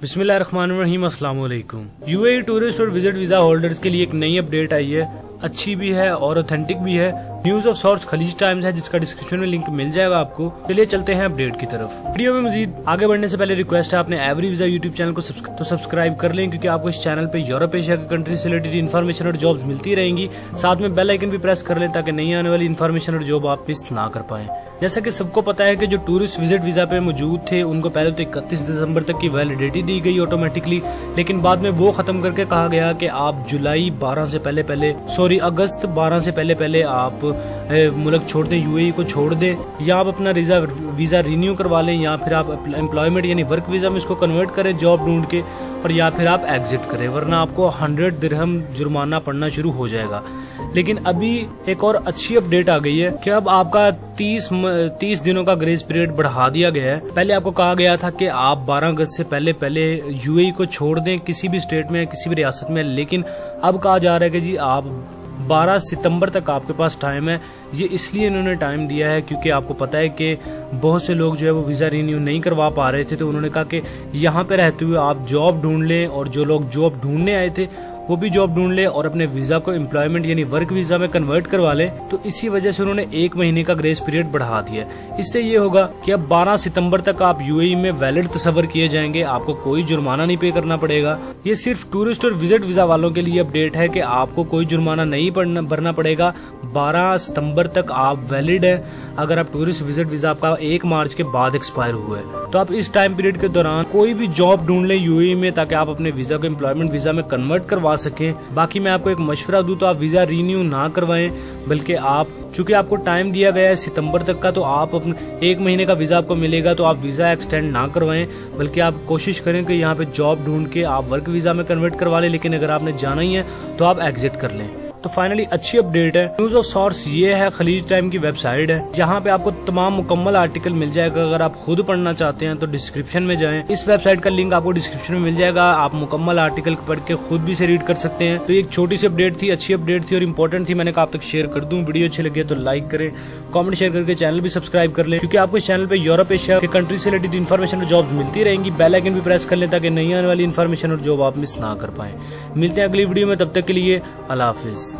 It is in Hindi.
बिस्मिल्लाहिर्रहमानिर्रहीम, अस्सलाम वालेकुम। यूएई टूरिस्ट और विजिट वीजा होल्डर्स के लिए एक नई अपडेट आई है, अच्छी भी है और ऑथेंटिक भी है। News of source Khaleej Times है, जिसका डिस्क्रिप्शन में लिंक मिल जाएगा आपको। चलिए चलते हैं अपडेट की तरफ। वीडियो में मजीद आगे बढ़ने से पहले रिक्वेस्ट है, आपने एवरी वीजा यूट्यूब चैनल को सब्सक्राइब कर लें, क्योंकि आपको इस चैनल पे यूरोप एशिया की कंट्री से रिलेटेड इन्फॉर्मेशन और जॉब्स मिलती रहेंगी। साथ में बेल आइकन भी प्रेस कर लें ताकि नई आने वाली इन्फॉर्मेशन और जॉब आप मिस ना कर पाएं। जैसा कि सबको पता है कि जो टूरिस्ट विजिट वीजा पे मौजूद थे उनको पहले तो 31 दिसंबर तक की वैलिडिटी दी गई ऑटोमेटिकली, लेकिन बाद में वो खत्म करके कहा गया कि आप अगस्त 12 से पहले आप मुल्क छोड़ दें, यूएई को छोड़ दें, या आप अपना वीजा रिन्यू करवा लें, या फिर आप एम्प्लॉयमेंट यानी वर्क वीजा में इसको कन्वर्ट करें जॉब ढूंढ के, और या फिर आप एग्जिट करें, वरना आपको 100 दिरहम जुर्माना पड़ना शुरू हो जाएगा। लेकिन अभी एक और अच्छी अपडेट आ गई है कि अब आपका 30 दिनों का ग्रेस पीरियड बढ़ा दिया गया है। पहले आपको कहा गया था कि आप 12 अगस्त से पहले यूएई को छोड़ दें किसी भी स्टेट में, किसी भी रियासत में, लेकिन अब कहा जा रहा है कि जी आप 12 सितंबर तक आपके पास टाइम है। ये इसलिए इन्होंने टाइम दिया है क्योंकि आपको पता है कि बहुत से लोग जो है वो वीजा रिन्यू नहीं करवा पा रहे थे, तो उन्होंने कहा कि यहाँ पे रहते हुए आप जॉब ढूंढ लें, और जो लोग जॉब ढूंढने आए थे वो भी जॉब ढूंढ ले और अपने वीजा को एम्प्लॉयमेंट यानी वर्क वीजा में कन्वर्ट करवा ले। तो इसी वजह से उन्होंने 1 महीने का ग्रेस पीरियड बढ़ा दिया। इससे ये होगा कि अब 12 सितंबर तक आप यूएई में वैलिड तस्वर किए जाएंगे, आपको कोई जुर्माना नहीं पे करना पड़ेगा। ये सिर्फ टूरिस्ट और विजिट वीजा वालों के लिए अपडेट है कि आपको कोई जुर्माना नहीं भरना पड़ेगा। 12 सितंबर तक आप वैलिड है। अगर आप टूरिस्ट विजिट वीजा आपका 1 मार्च के बाद एक्सपायर हुआ है, तो आप इस टाइम पीरियड के दौरान कोई भी जॉब ढूंढ लें यूएई में, ताकि आप अपने वीजा को एम्प्लॉयमेंट वीजा में कन्वर्ट करवा सकें। बाकी मैं आपको एक मशवरा दूं तो आप वीजा रिन्यू ना करवाएं, बल्कि आप चूंकि आपको टाइम दिया गया है सितंबर तक का, तो आप अपने 1 महीने का वीजा आपको मिलेगा, तो आप वीजा एक्सटेंड ना करवाएं, बल्कि आप कोशिश करें कि यहाँ पे जॉब ढूंढ के आप वर्क वीजा में कन्वर्ट करवा लें। लेकिन अगर आपने जाना ही है तो आप एग्जिट कर लें। तो फाइनली अच्छी अपडेट है। न्यूज ऑफ सोर्स ये है, खलीज टाइम की वेबसाइट है, जहाँ पे आपको तमाम मुकम्मल आर्टिकल मिल जाएगा। अगर आप खुद पढ़ना चाहते हैं तो डिस्क्रिप्शन में जाएं, इस वेबसाइट का लिंक आपको डिस्क्रिप्शन में मिल जाएगा। आप मुकम्मल आर्टिकल पढ़ के खुद भी से रीड कर सकते हैं। तो एक छोटी सी अपडेट थी, अच्छी अपडेट थी और इम्पोर्टेंट थी, मैंने कहा आप तक शेयर कर दूं। वीडियो अच्छी लगे तो लाइक करें, कॉमेंट शेयर करके चैनल भी सब्सक्राइब कर लें, क्योंकि आपको इस चैनल पे यूरोप एशिया के कंट्री से रिलेटेड इन्फॉर्मेशन और जॉब्स मिलती रहेंगी। बेल आइकन भी प्रेस कर लें ताकि नई आने वाली इन्फॉर्मेशन और जॉब आप मिस ना कर पाए। मिलते हैं अगली वीडियो में, तब तक के लिए अल्लाह हाफिज।